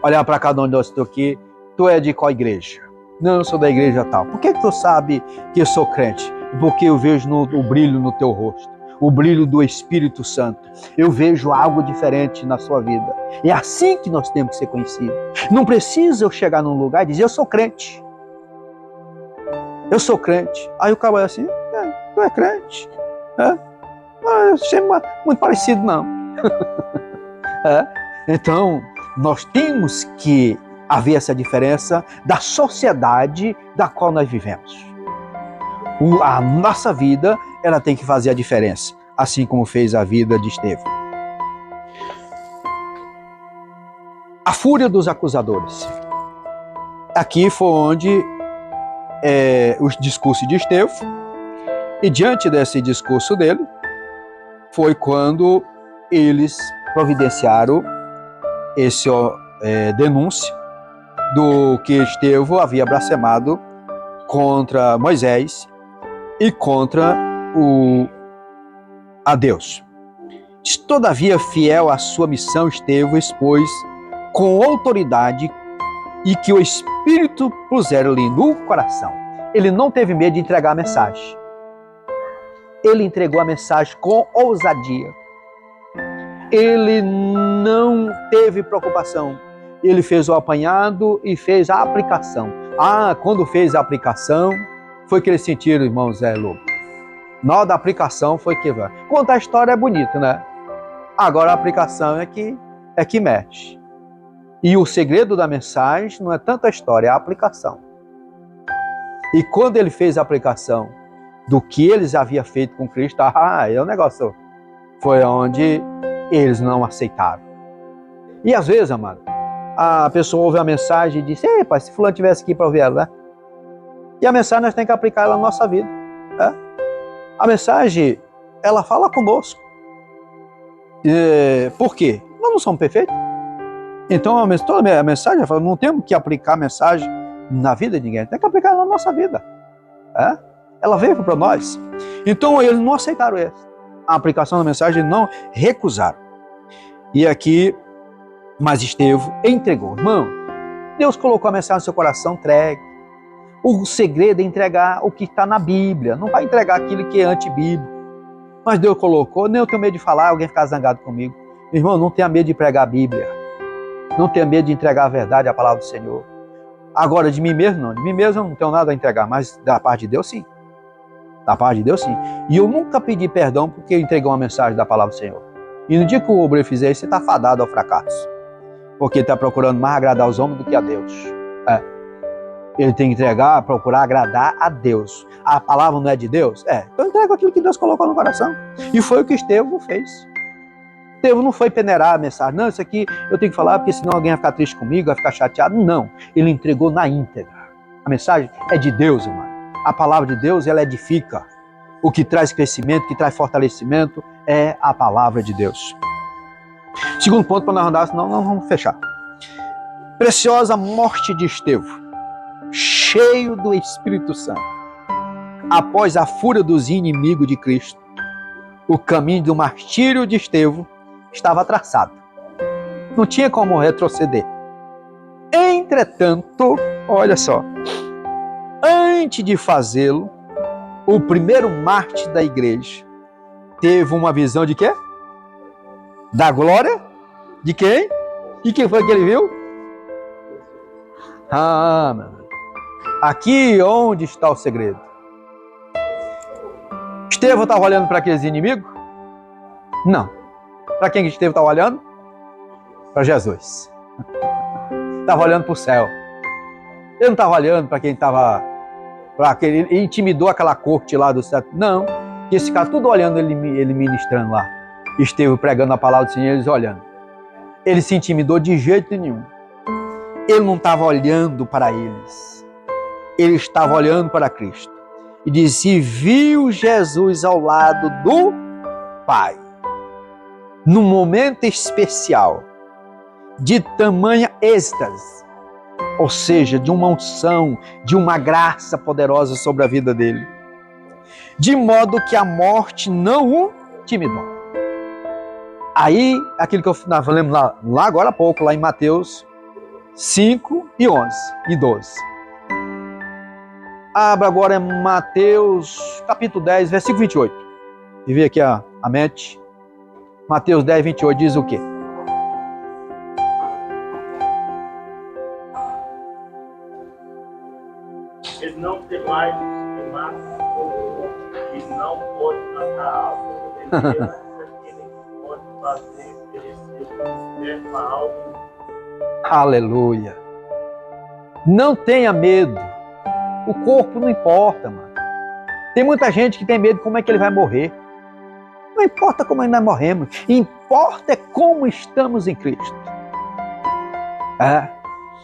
Olhar para cada um de nós, estou aqui, tu é de qual igreja? Não, eu sou da igreja tal. Por que tu sabe que eu sou crente? Porque eu vejo o brilho no teu rosto, o brilho do Espírito Santo. Eu vejo algo diferente na sua vida. É assim que nós temos que ser conhecidos. Não precisa eu chegar num lugar e dizer: eu sou crente. Eu sou crente. Aí o cara vai assim: tu é crente? Eu achei muito parecido, não. Então, nós temos que haver essa diferença da sociedade da qual nós vivemos. A nossa vida, ela tem que fazer a diferença, assim como fez a vida de Estevão. A fúria dos acusadores. aqui foi onde o discurso de Estevão, e diante desse discurso dele, foi quando eles providenciaram esse denúncia do que Estevão havia blasfemado contra Moisés e contra a Deus. Todavia, fiel à sua missão, Estevão expôs com autoridade e que o Espírito pusera-lhe no coração. Ele não teve medo de entregar a mensagem. Ele entregou a mensagem com ousadia. Ele não teve preocupação. Ele fez o apanhado e fez a aplicação. Quando fez a aplicação, foi que eles sentiram, irmãos, louco. Na da aplicação foi que... Contar a história é bonito, né? Agora a aplicação é que mexe. E o segredo da mensagem não é tanto a história, é a aplicação. E quando ele fez a aplicação do que eles haviam feito com Cristo, o negócio foi onde eles não aceitaram. E às vezes, amado, a pessoa ouve a mensagem e diz: ei, pai, se fulano estivesse aqui para ouvir ela, né? E a mensagem nós temos que aplicar ela na nossa vida. Né? A mensagem, ela fala conosco. Por quê? Nós não somos perfeitos. Então toda a mensagem, não temos que aplicar a mensagem na vida de ninguém, tem que aplicar ela na nossa vida. Ela veio para nós. Então eles não aceitaram a aplicação da mensagem, não recusaram. E aqui, mas Estevão entregou. Irmão, Deus colocou a mensagem no seu coração, entregue. O segredo é entregar o que está na Bíblia. Não vai entregar aquilo que é antibíblico. Mas Deus colocou, nem eu tenho medo de falar, alguém ficar zangado comigo. Irmão, não tenha medo de pregar a Bíblia. Não tenha medo de entregar a verdade, a palavra do Senhor. Agora, de mim mesmo, não. De mim mesmo eu não tenho nada a entregar, mas da parte de Deus, sim. Da parte de Deus, sim. E eu nunca pedi perdão porque eu entreguei uma mensagem da palavra do Senhor. E no dia que o obreiro fizer isso, você está fadado ao fracasso. Porque ele está procurando mais agradar os homens do que a Deus. Ele tem que procurar agradar a Deus. A palavra não é de Deus? Então entrega aquilo que Deus colocou no coração. E foi o que Estevão fez. Estevão não foi peneirar a mensagem. Não, isso aqui eu tenho que falar porque senão alguém vai ficar triste comigo, vai ficar chateado. Não, ele entregou na íntegra. A mensagem é de Deus, irmão. A palavra de Deus, ela edifica. O que traz crescimento, o que traz fortalecimento é a palavra de Deus. Segundo ponto para nós andar, senão nós vamos fechar. Preciosa morte de Estevão, cheio do Espírito Santo. Após a fúria dos inimigos de Cristo, o caminho do martírio de Estevão estava traçado. Não tinha como retroceder. Entretanto, olha só, antes de fazê-lo, o primeiro mártir da igreja teve uma visão de quê? Da glória? De quem? E quem foi que ele viu? Meu Deus. Aqui onde está o segredo. Estevão estava olhando para aqueles inimigos? Não. Para quem Estevão estava olhando? Para Jesus. Estava olhando para o céu. Ele não estava olhando para quem estava... Ele intimidou aquela corte lá do céu. Não. Esse cara tudo olhando ele ministrando lá. Estevão pregando a palavra do Senhor, eles olhando. Ele se intimidou de jeito nenhum. Ele não estava olhando para eles. Ele estava olhando para Cristo. E disse: viu Jesus ao lado do Pai. Num momento especial, de tamanha êxtase, ou seja, de uma unção, de uma graça poderosa sobre a vida dele, de modo que a morte não o intimidou. Aí, aquilo que eu lembro lá agora há pouco, lá em Mateus 5 e 11 e 12. Abra agora em Mateus capítulo 10, versículo 28. E vê aqui a mente. Mateus 10, 28 diz o quê? Ele não tem mais que mata e não pode matar a alma. Ele pode fazer perecer uma alma. Aleluia. Não tenha medo. O corpo não importa, mano. Tem muita gente que tem medo de como é que ele vai morrer. Não importa como nós morremos. Importa é como estamos em Cristo.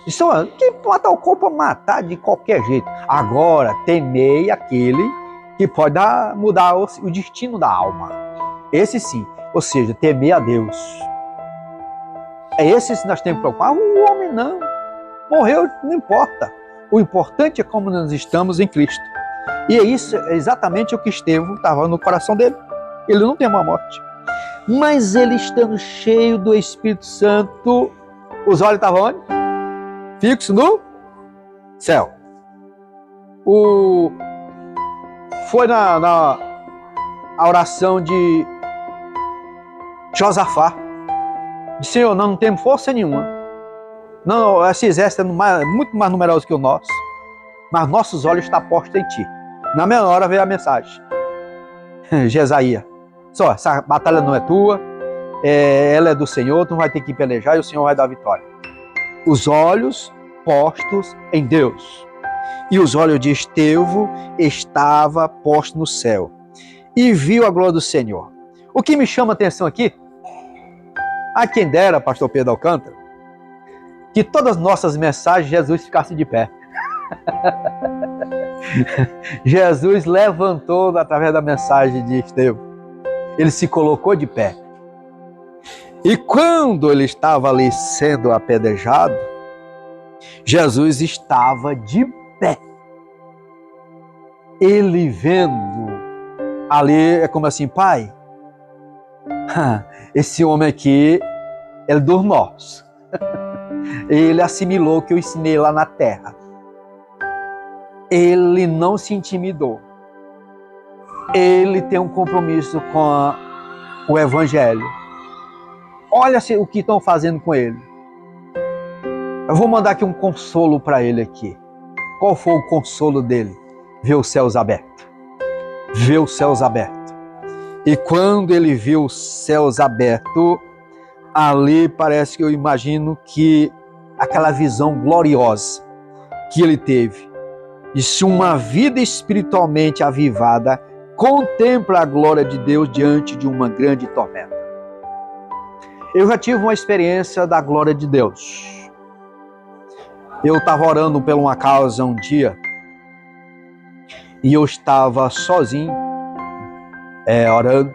Disse, quem matar o corpo, matar de qualquer jeito. Agora, temei aquele que pode mudar o destino da alma. Esse sim, ou seja, temer a Deus. É esse que nós temos que preocupar. O homem não. Morreu, não importa. O importante é como nós estamos em Cristo. E é isso, é exatamente o que Estevão estava no coração dele. Ele não tem uma morte. Mas ele estando cheio do Espírito Santo, os olhos estavam onde? Fixos no céu. Foi na oração de Josafá. Disse, Senhor, nós não temos força nenhuma. Não, esse exército é muito mais numeroso que o nosso. Mas nossos olhos estão postos em Ti. Na mesma hora veio a mensagem. Jesaías. Só, essa batalha não é tua, ela é do Senhor, tu não vai ter que pelejar e o Senhor vai dar a vitória. Os olhos postos em Deus. E os olhos de Estevão estavam postos no céu. E viu a glória do Senhor. O que me chama a atenção aqui, a quem dera, pastor Pedro Alcântara, que todas as nossas mensagens Jesus ficasse de pé. Jesus levantou através da mensagem de Estevão. Ele se colocou de pé. E quando ele estava ali sendo apedrejado, Jesus estava de pé. Ele vendo ali, é como assim, Pai, esse homem aqui, ele dos nossos. Ele assimilou o que eu ensinei lá na terra. Ele não se intimidou. Ele tem um compromisso com o Evangelho. Olha o que estão fazendo com ele. Eu vou mandar aqui um consolo para ele aqui. Qual foi o consolo dele? Ver os céus abertos. Ver os céus abertos. E quando ele viu os céus abertos, ali parece que eu imagino que aquela visão gloriosa que ele teve. E se uma vida espiritualmente avivada contempla a glória de Deus diante de uma grande tormenta. Eu já tive uma experiência da glória de Deus. Eu estava orando por uma causa um dia e eu estava sozinho orando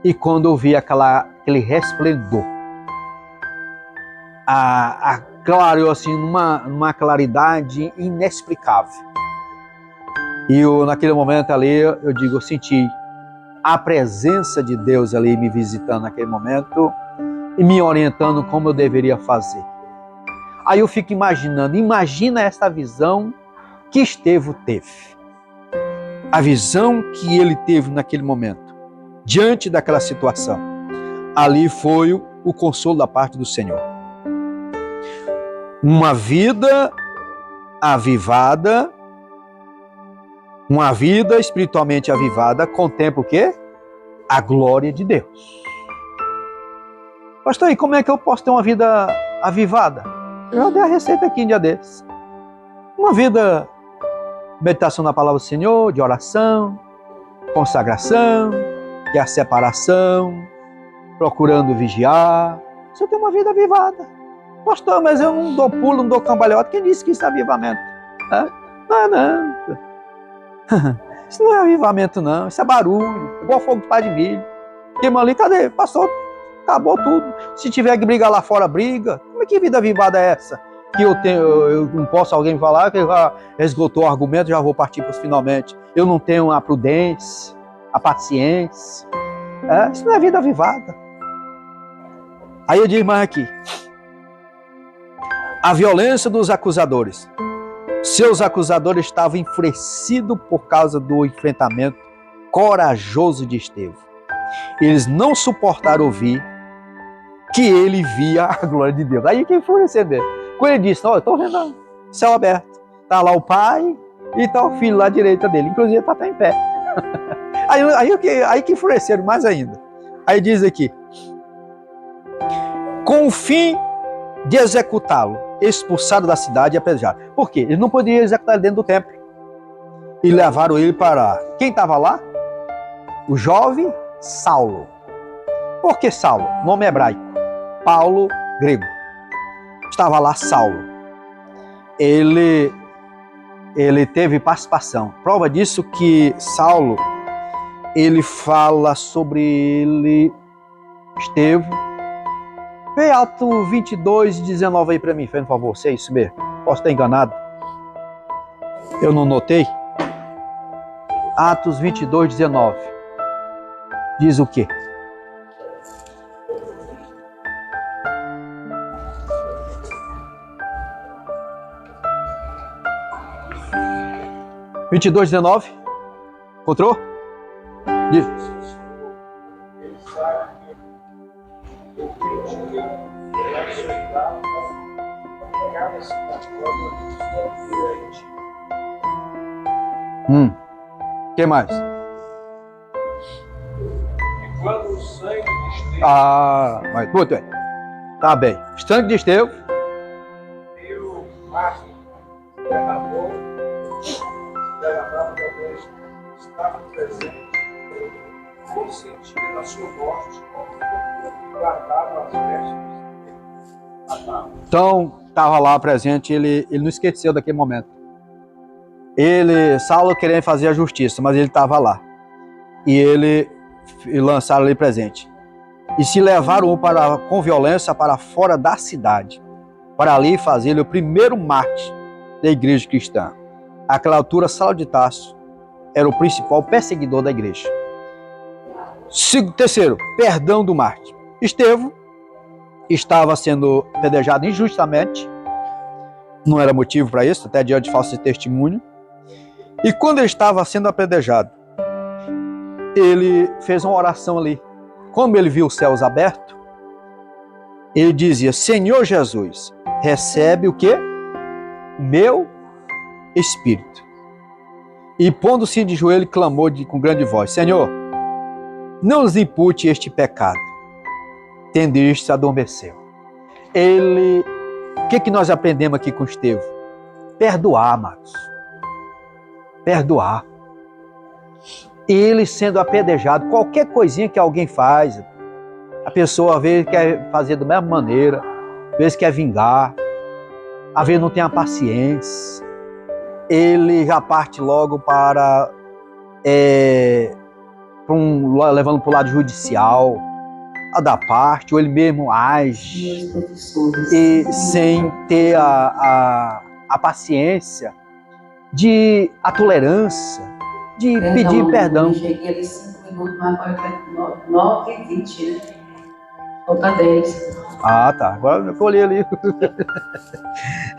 e quando eu vi aquele resplendor, clareou assim numa claridade inexplicável. E naquele momento ali, eu senti a presença de Deus ali me visitando naquele momento e me orientando como eu deveria fazer. Aí eu fico imaginando, imagina essa visão que Estevão teve. A visão que ele teve naquele momento, diante daquela situação. Ali foi o consolo da parte do Senhor. Uma vida avivada, uma vida espiritualmente avivada contempla o quê? A glória de Deus. Pastor, e como é que eu posso ter uma vida avivada? Eu já dei a receita aqui em dia desses. Uma vida de meditação na palavra do Senhor, de oração, consagração, que é a separação, procurando vigiar. Você tem uma vida avivada. Pastor, mas eu não dou pulo, não dou cambalhota. Quem disse que isso é avivamento? Não. Isso não é avivamento, não. Isso é barulho. Igual fogo de pá de milho. Queima ali, cadê? Passou, acabou tudo. Se tiver que brigar lá fora, briga. Como é que vida avivada é essa? Que eu não posso alguém falar que já esgotou o argumento, já vou partir para os finalmente. Eu não tenho a prudência, a paciência. Isso não é vida avivada. Aí eu digo mais aqui. A violência dos acusadores. Seus acusadores estavam enfurecidos por causa do enfrentamento corajoso de Estevão. Eles não suportaram ouvir que ele via a glória de Deus. Aí que enfureceu dele. Quando ele disse, eu estou vendo o céu aberto. Está lá o pai e está o filho lá à direita dele. Inclusive para estar em pé. Aí que enfureceram mais ainda. Aí diz aqui. Com o fim de executá-lo, expulsado da cidade e apedrejado. Por quê? Ele não podia executar dentro do templo. E levaram ele para... Quem estava lá? O jovem Saulo. Por que Saulo? Nome hebraico. Paulo, grego. estava lá Saulo. Ele teve participação. Prova disso que Saulo, ele fala sobre ele, Estevão. Vê Atos 22, 19 aí para mim, por favor. Se é isso mesmo. Posso estar enganado. Eu não notei. Atos 22, 19. Diz o quê? Vinte e dois, 19. Encontrou? Diz. Que mais? E quando o sangue de Estevão. Mas muito bem. Tá bem. O sangue de Estevão. E o mártir derramou, também estava presente, consentindo a sua morte, e guardaram as vestes dele. Então, estava lá presente, ele não esqueceu daquele momento. Saulo querendo fazer a justiça, mas ele estava lá. E lançaram ele presente. E se levaram com violência para fora da cidade, para ali fazer ele o primeiro mártir da igreja cristã. Àquela altura, Saulo de Tarso era o principal perseguidor da igreja. Terceiro, perdão do mártir. Estevão estava sendo apedrejado injustamente. Não era motivo para isso, até diante de falso testemunho. E quando ele estava sendo apedrejado, ele fez uma oração ali. Como ele viu os céus abertos, ele dizia: Senhor Jesus, recebe o quê? Meu espírito. E pondo-se de joelho, clamou com grande voz: Senhor, não nos impute este pecado. Tendo isto, se adormeceu. O que nós aprendemos aqui com Estevão? Perdoar, amados. Perdoar. Ele sendo apedrejado, qualquer coisinha que alguém faz, a pessoa às vezes quer fazer da mesma maneira, às vezes quer vingar, às vezes não tem a paciência, ele já parte logo para levando para o lado judicial, a da parte, ou ele mesmo age e sem ter a paciência, a tolerância, de pedir perdão. Eu cheguei ali 5 minutos, mas agora 9h20, né? Falta 10. Ah, tá. Agora eu olhei ali.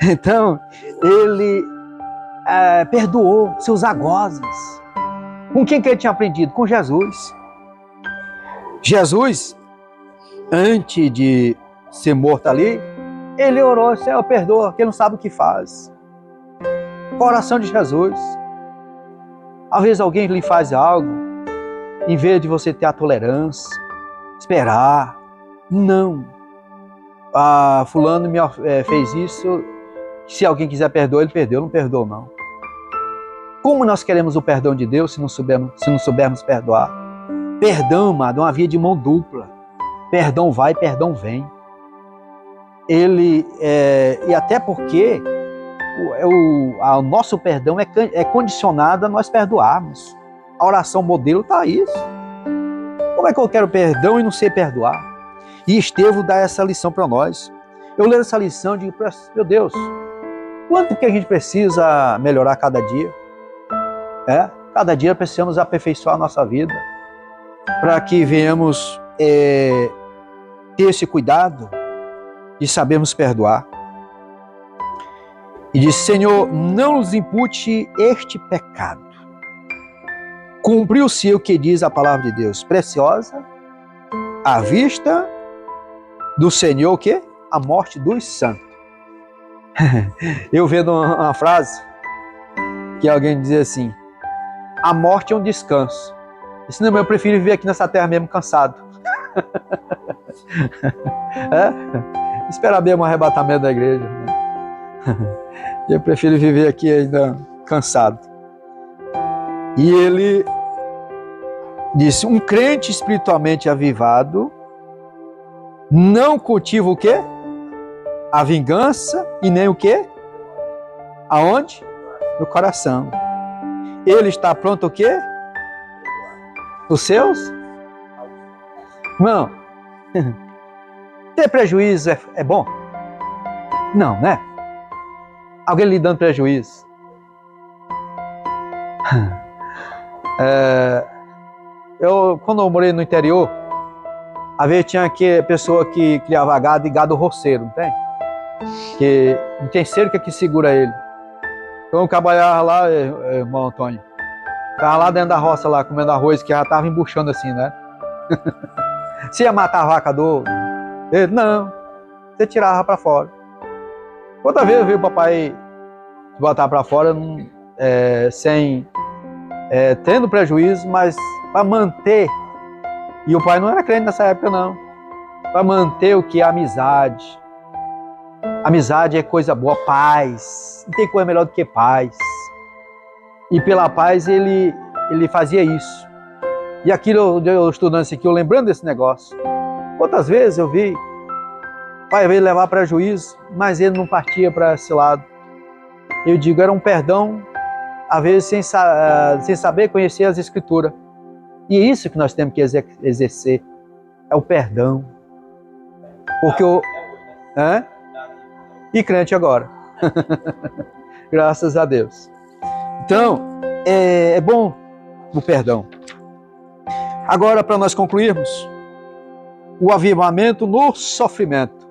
Então, ele perdoou seus algozes. Com quem que ele tinha aprendido? Com Jesus. Jesus, antes de ser morto ali, ele orou: Senhor, perdoa, porque ele não sabe o que faz. Coração de Jesus. Às vezes alguém lhe faz algo, em vez de você ter a tolerância, esperar, não. Fulano fez isso, se alguém quiser perdoar, ele perdeu, não perdoou não. Como nós queremos o perdão de Deus se não soubermos perdoar? Perdão, amado, é uma via de mão dupla. Perdão vai, perdão vem. E até porque o nosso perdão é condicionado a nós perdoarmos. A oração modelo está aí. Como é que eu quero perdão e não sei perdoar? E Estevão dá essa lição para nós. Eu leio essa lição e digo: meu Deus, quanto que a gente precisa melhorar cada dia? Cada dia precisamos aperfeiçoar a nossa vida para que venhamos ter esse cuidado de sabermos perdoar. E disse: Senhor, não nos impute este pecado. Cumpriu-se o que diz a palavra de Deus, preciosa à vista do Senhor, o quê? A morte dos santos. Eu vendo uma frase que alguém dizia assim: a morte é um descanso. Disse: não, eu prefiro viver aqui nessa terra mesmo cansado. Esperar mesmo o arrebatamento da igreja. Eu prefiro viver aqui ainda cansado. E ele disse: um crente espiritualmente avivado não cultiva o quê? a vingança e nem o quê? Aonde? No coração. Ele está pronto o quê? Os seus? Não. Ter prejuízo é bom? Não, né? Alguém lhe dando prejuízo. Quando eu morei no interior, às vezes tinha pessoa que criava gado e gado roceiro, não tem? Que não tem cerca que segura ele. Então eu trabalhava lá, irmão Antônio, ficava lá dentro da roça, lá, comendo arroz, que já estava embuchando assim, né? Você ia matar a vaca do... Ele, não, você tirava para fora. Outra vez eu vi o papai botar para fora sem tendo prejuízo, mas para manter. E o pai não era crente nessa época, não. Para manter o que é amizade. Amizade é coisa boa, paz. Não tem coisa melhor do que paz. E pela paz ele fazia isso. E aquilo, eu estudando isso aqui, eu lembrando desse negócio. Quantas vezes eu vi o pai veio levar prejuízo, mas ele não partia para esse lado. Eu digo, era um perdão, às vezes sem saber conhecer as Escrituras. E é isso que nós temos que exercer, é o perdão. Porque E crente agora. Graças a Deus. Então, é bom o perdão. Agora, para nós concluirmos, o avivamento no sofrimento.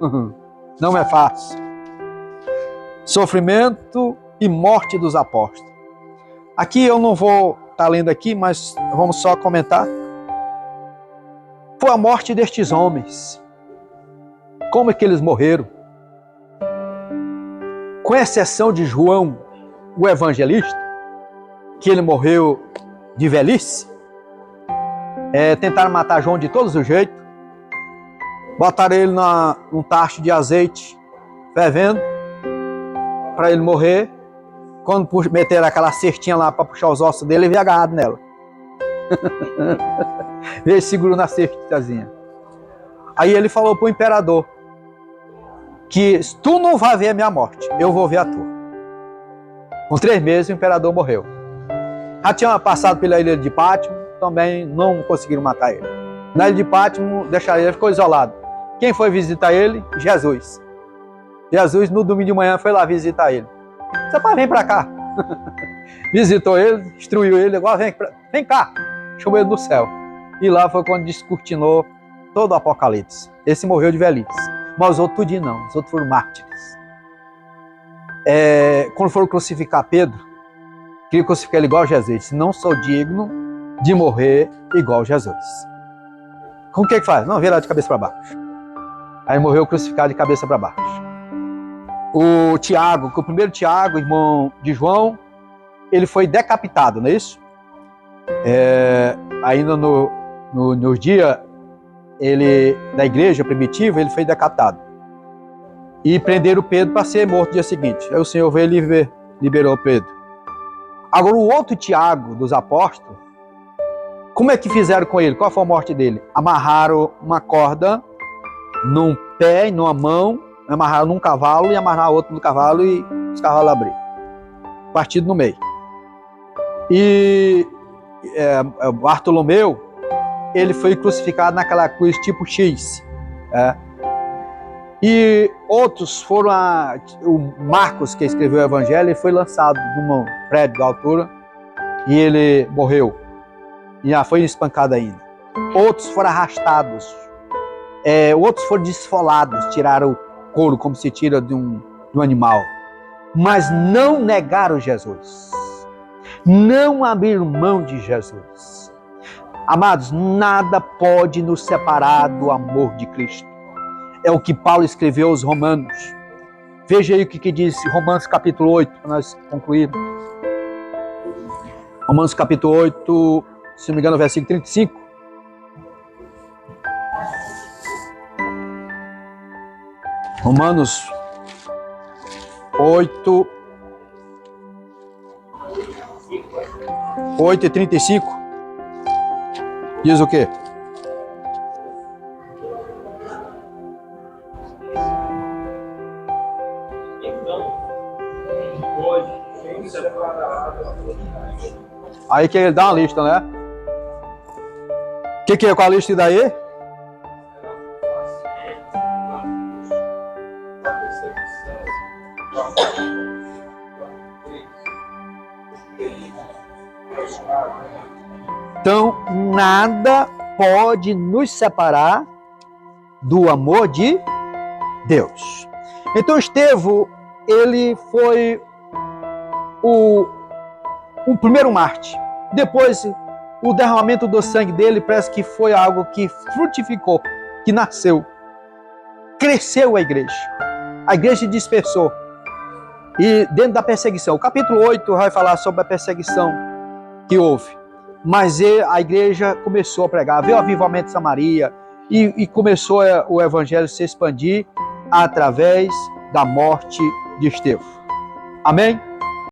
Não é fácil. Sofrimento e morte dos apóstolos. Aqui eu não vou estar lendo aqui, mas vamos só comentar. Foi a morte destes homens. Como é que eles morreram? Com exceção de João, o evangelista, que ele morreu de velhice, tentaram matar João de todos os jeitos, botaram ele num tacho de azeite fervendo, para ele morrer. Quando meteram aquela cestinha lá para puxar os ossos dele, ele veio agarrado nela. Veio seguro na cestazinha. Aí ele falou para o imperador que tu não vai ver a minha morte, eu vou ver a tua. Com 3 meses o imperador morreu. Já tinha passado pela ilha de Pátimo, também não conseguiram matar ele. Na ilha de Pátimo, deixaram ele, ficou isolado. Quem foi visitar ele? Jesus. Jesus, no domingo de manhã, foi lá visitar ele. Seu pai, vem pra cá. Visitou ele, instruiu ele, agora vem cá. Chamou ele do céu. E lá foi quando descortinou todo o Apocalipse. Esse morreu de velhice. Mas os outros tudinho não, os outros foram mártires. Quando foram crucificar Pedro, queria crucificar ele igual a Jesus. Disse, não sou digno de morrer igual a Jesus. Com o que faz? Não, vira de cabeça para baixo. Aí morreu crucificado de cabeça para baixo. O Tiago, que o primeiro Tiago, irmão de João, ele foi decapitado, não é isso? Ainda nos dias da igreja primitiva, ele foi decapitado. E prenderam Pedro para ser morto no dia seguinte. Aí o Senhor veio e liberou Pedro. Agora o outro Tiago dos apóstolos, como é que fizeram com ele? Qual foi a morte dele? Amarraram uma corda num pé e numa mão, amarraram num cavalo e amarraram outro no cavalo e os cavalos abriram. Partido no meio. E Bartolomeu, ele foi crucificado naquela cruz tipo X. E outros foram o Marcos, que escreveu o Evangelho, ele foi lançado de um prédio de altura e ele morreu. E já foi espancado ainda. Outros foram arrastados. Outros foram desfolados, tiraram o couro como se tira de um animal. Mas não negaram Jesus. Não abriram mão de Jesus. Amados, nada pode nos separar do amor de Cristo. É o que Paulo escreveu aos Romanos. Veja aí o que diz Romanos capítulo 8, para nós concluirmos. Romanos capítulo 8, se não me engano, versículo 35. Romanos 8, 8:35. Diz o quê? Aí que ele dá uma lista, né? O que é com a lista daí? Então, nada pode nos separar do amor de Deus. Então, Estevão, ele foi o primeiro mártir. Depois, o derramamento do sangue dele parece que foi algo que frutificou, que nasceu. Cresceu a igreja. A igreja dispersou. E dentro da perseguição. O capítulo 8 vai falar sobre a perseguição que houve. Mas a igreja começou a pregar, veio o avivamento de Samaria e começou o evangelho a se expandir através da morte de Estevão. Amém?